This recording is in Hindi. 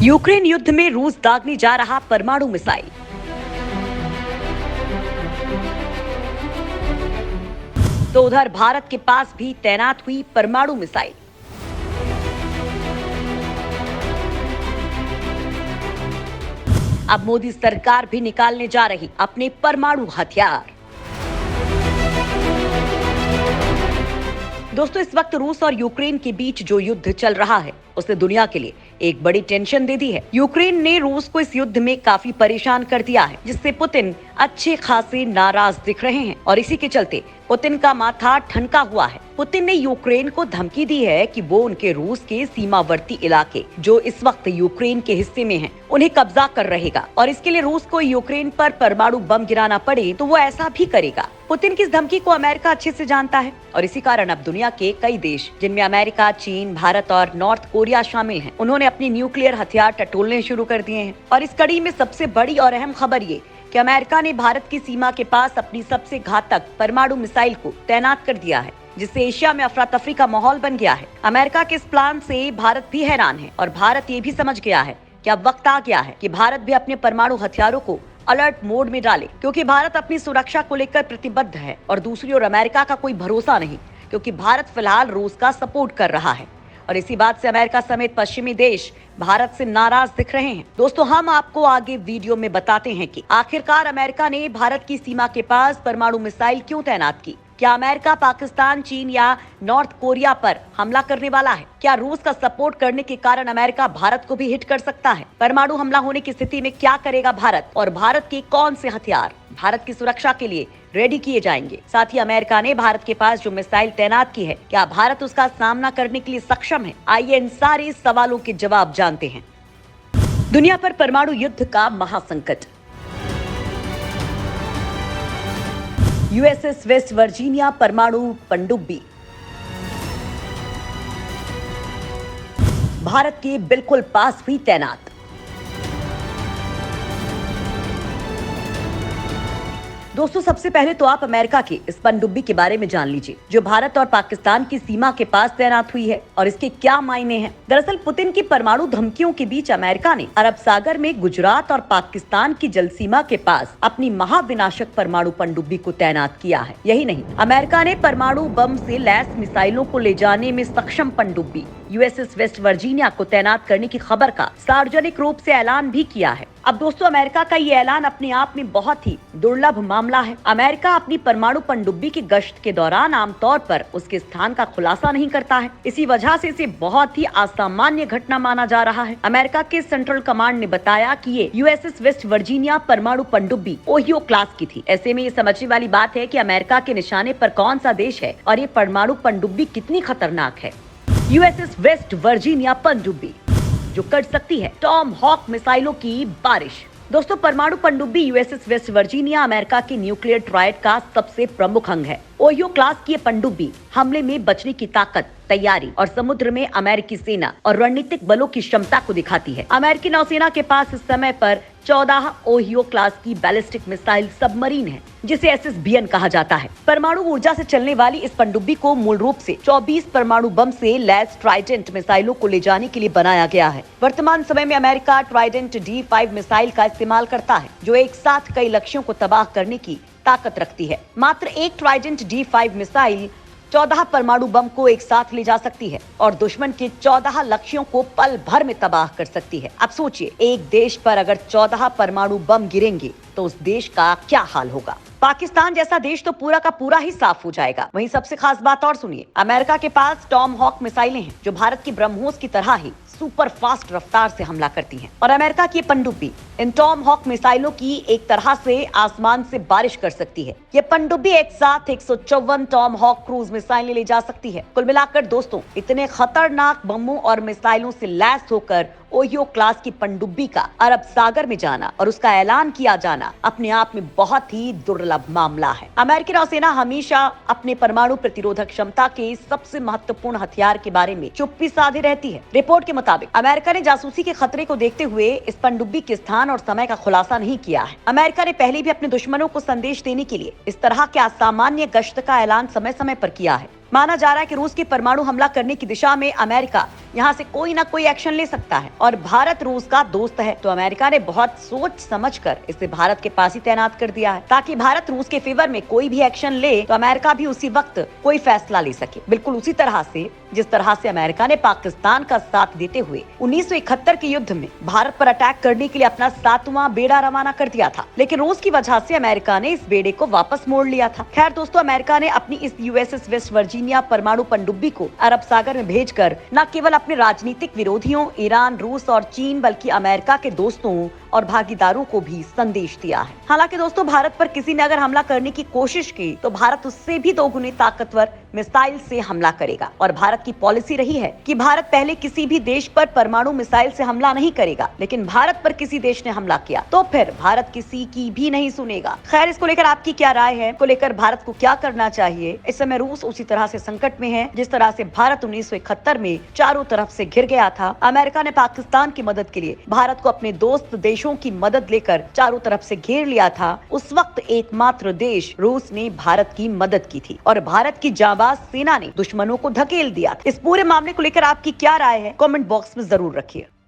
यूक्रेन युद्ध में रूस दागने जा रहा परमाणु मिसाइल। तो उधर भारत के पास भी तैनात हुई परमाणु मिसाइल। अब मोदी सरकार भी निकालने जा रही अपने परमाणु हथियार। दोस्तों, इस वक्त रूस और यूक्रेन के बीच जो युद्ध चल रहा है उसने दुनिया के लिए एक बड़ी टेंशन दे दी है। यूक्रेन ने रूस को इस युद्ध में काफी परेशान कर दिया है, जिससे पुतिन अच्छे खासे नाराज दिख रहे हैं और इसी के चलते पुतिन का माथा ठनका हुआ है। पुतिन ने यूक्रेन को धमकी दी है कि वो उनके रूस के सीमावर्ती इलाके जो इस वक्त यूक्रेन के हिस्से में हैं, उन्हें कब्जा कर रहेगा और इसके लिए रूस को यूक्रेन पर परमाणु बम गिराना पड़े तो वो ऐसा भी करेगा। पुतिन की इस धमकी को अमेरिका अच्छे से जानता है और इसी कारण अब दुनिया के कई देश, जिनमें अमेरिका, चीन, भारत और नॉर्थ कोरिया शामिल हैं, उन्होंने अपने न्यूक्लियर हथियार टटोलने शुरू कर दिए हैं। और इस कड़ी में सबसे बड़ी और अहम खबर ये कि अमेरिका ने भारत की सीमा के पास अपनी सबसे घातक परमाणु मिसाइल को तैनात कर दिया है, जिससे एशिया में अफरा तफरी का माहौल बन गया है। अमेरिका के इस प्लान से भारत भी हैरान है और भारत ये भी समझ गया है कि अब वक्त आ गया है कि भारत भी अपने परमाणु हथियारों को अलर्ट मोड में डाले, क्योंकि भारत अपनी सुरक्षा को लेकर प्रतिबद्ध है और दूसरी ओर अमेरिका का कोई भरोसा नहीं, क्योंकि भारत फिलहाल रूस का सपोर्ट कर रहा है और इसी बात से अमेरिका समेत पश्चिमी देश भारत से नाराज दिख रहे हैं। दोस्तों, हम आपको आगे वीडियो में बताते हैं कि आखिरकार अमेरिका ने भारत की सीमा के पास परमाणु मिसाइल क्यों तैनात की। क्या अमेरिका पाकिस्तान, चीन या नॉर्थ कोरिया पर हमला करने वाला है? क्या रूस का सपोर्ट करने के कारण अमेरिका भारत को भी हिट कर सकता है? परमाणु हमला होने की स्थिति में क्या करेगा भारत और भारत के कौन से हथियार भारत की सुरक्षा के लिए रेडी किए जाएंगे? साथ ही अमेरिका ने भारत के पास जो मिसाइल तैनात की है, क्या भारत उसका सामना करने के लिए सक्षम है? आइए इन सारे सवालों के जवाब जानते हैं। दुनिया पर परमाणु युद्ध का महासंकट। यूएसएस वेस्ट वर्जीनिया परमाणु पनडुब्बी भारत के बिल्कुल पास हुई तैनात। दोस्तों, सबसे पहले तो आप अमेरिका की इस पनडुब्बी के बारे में जान लीजिए, जो भारत और पाकिस्तान की सीमा के पास तैनात हुई है और इसके क्या मायने हैं। दरअसल पुतिन की परमाणु धमकियों के बीच अमेरिका ने अरब सागर में गुजरात और पाकिस्तान की जल सीमा के पास अपनी महाविनाशक परमाणु पनडुब्बी को तैनात किया है। यही नहीं, अमेरिका ने परमाणु बम से लैस मिसाइलों को ले जाने में सक्षम पनडुब्बी यूएसएस वेस्ट वर्जीनिया को तैनात करने की खबर का सार्वजनिक रूप से ऐलान भी किया है। अब दोस्तों, अमेरिका का ये ऐलान अपने आप में बहुत ही दुर्लभ मामला है। अमेरिका अपनी परमाणु पनडुब्बी की गश्त के दौरान आमतौर पर उसके स्थान का खुलासा नहीं करता है। इसी वजह से इसे बहुत ही असामान्य घटना माना जा रहा है। अमेरिका के सेंट्रल कमांड ने बताया कि ये यूएसएस वेस्ट वर्जीनिया परमाणु पनडुब्बी ओहियो क्लास की थी। ऐसे में ये समझने वाली बात है कि अमेरिका के निशाने पर कौन सा देश है और ये परमाणु पनडुब्बी कितनी खतरनाक है। यूएसएस वेस्ट वर्जीनिया पनडुब्बी जो कर सकती है टॉम हॉक मिसाइलों की बारिश। दोस्तों, परमाणु पनडुब्बी यूएसएस वेस्ट वर्जीनिया अमेरिका की न्यूक्लियर ट्रायड का सबसे प्रमुख अंग है। ओहियो क्लास की पनडुब्बी हमले में बचने की ताकत, तैयारी और समुद्र में अमेरिकी सेना और रणनीतिक बलों की क्षमता को दिखाती है। अमेरिकी नौसेना के पास इस समय पर 14 ओहियो क्लास की बैलिस्टिक मिसाइल सबमरीन है, जिसे एसएसबीएन कहा जाता है। परमाणु ऊर्जा से चलने वाली इस पनडुब्बी को मूल रूप से 24 परमाणु बम से लैस ट्राइडेंट मिसाइलों को ले जाने के लिए बनाया गया है। वर्तमान समय में अमेरिका ट्राइडेंट D5 मिसाइल का इस्तेमाल करता है, जो एक साथ कई लक्ष्यों को तबाह करने की ताकत रखती है। मात्र एक ट्राइडेंट D5 मिसाइल 14 परमाणु बम को एक साथ ले जा सकती है और दुश्मन के 14 लक्ष्यों को पल भर में तबाह कर सकती है। अब सोचिए, एक देश पर अगर 14 परमाणु बम गिरेंगे तो उस देश का क्या हाल होगा। पाकिस्तान जैसा देश तो पूरा का पूरा ही साफ हो जाएगा। वहीं सबसे खास बात और सुनिए, अमेरिका के पास टॉम हॉक मिसाइलें हैं, जो भारत की ब्रह्मोस की तरह ही सुपर फास्ट रफ्तार से हमला करती हैं और अमेरिका की पनडुब्बी इन टॉम हॉक मिसाइलों की एक तरह से आसमान से बारिश कर सकती है। ये पनडुब्बी एक साथ 154 टॉम हॉक क्रूज मिसाइलें ले जा सकती है। कुल मिलाकर दोस्तों, इतने खतरनाक बमों और मिसाइलों से लैस होकर ओहियो क्लास की पनडुब्बी का अरब सागर में जाना और उसका ऐलान किया जाना अपने आप में बहुत ही दुर्लभ मामला है। अमेरिकी नौसेना हमेशा अपने परमाणु प्रतिरोधक क्षमता के सबसे महत्वपूर्ण हथियार के बारे में चुप्पी साधे रहती है। रिपोर्ट के मुताबिक अमेरिका ने जासूसी के खतरे को देखते हुए इस पनडुब्बी के स्थान और समय का खुलासा नहीं किया है। अमेरिका ने पहले भी अपने दुश्मनों को संदेश देने के लिए इस तरह के असामान्य गश्त का ऐलान समय समय पर किया है। माना जा रहा है कि रूस की परमाणु हमला करने की दिशा में अमेरिका यहाँ से कोई ना कोई एक्शन ले सकता है और भारत रूस का दोस्त है, तो अमेरिका ने बहुत सोच समझकर इसे भारत के पास ही तैनात कर दिया है ताकि भारत रूस के फेवर में कोई भी एक्शन ले तो अमेरिका भी उसी वक्त कोई फैसला ले सके। बिल्कुल उसी तरह से जिस तरह से अमेरिका ने पाकिस्तान का साथ देते हुए 1971 के युद्ध में भारत पर अटैक करने के लिए अपना 7वां बेड़ा रवाना कर दिया था, लेकिन रूस की वजह से अमेरिका ने इस बेड़े को वापस मोड़ लिया था। खैर दोस्तों, अमेरिका ने अपनी इस यूएसएस वेस्ट वर्जीनिया परमाणु पनडुब्बी को अरब सागर में भेजकर न केवल अपने राजनीतिक विरोधियों ईरान, रूस और चीन बल्कि अमेरिका के दोस्तों और भागीदारों को भी संदेश दिया है। हालांकि दोस्तों, भारत पर किसी ने अगर हमला करने की कोशिश की तो भारत उससे भी दोगुनी ताकतवर मिसाइल से हमला करेगा और भारत की पॉलिसी रही है कि भारत पहले किसी भी देश पर परमाणु मिसाइल से हमला नहीं करेगा, लेकिन भारत पर किसी देश ने हमला किया तो फिर भारत किसी की भी नहीं सुनेगा। खैर, इसको लेकर आपकी क्या राय है? को लेकर भारत को क्या करना चाहिए? इस समय रूस उसी तरह से संकट में है जिस तरह से भारत 1971 में चारों तरफ से घिर गया था। अमेरिका ने पाकिस्तान की मदद के लिए भारत को अपने दोस्त देशों की मदद लेकर चारों तरफ से घेर लिया था। उस वक्त एकमात्र देश रूस ने भारत की मदद की थी और भारत की जाबाज सेना ने दुश्मनों को धकेल दिया। इस पूरे मामले को लेकर आपकी क्या राय है? कमेंट बॉक्स में जरूर रखिए।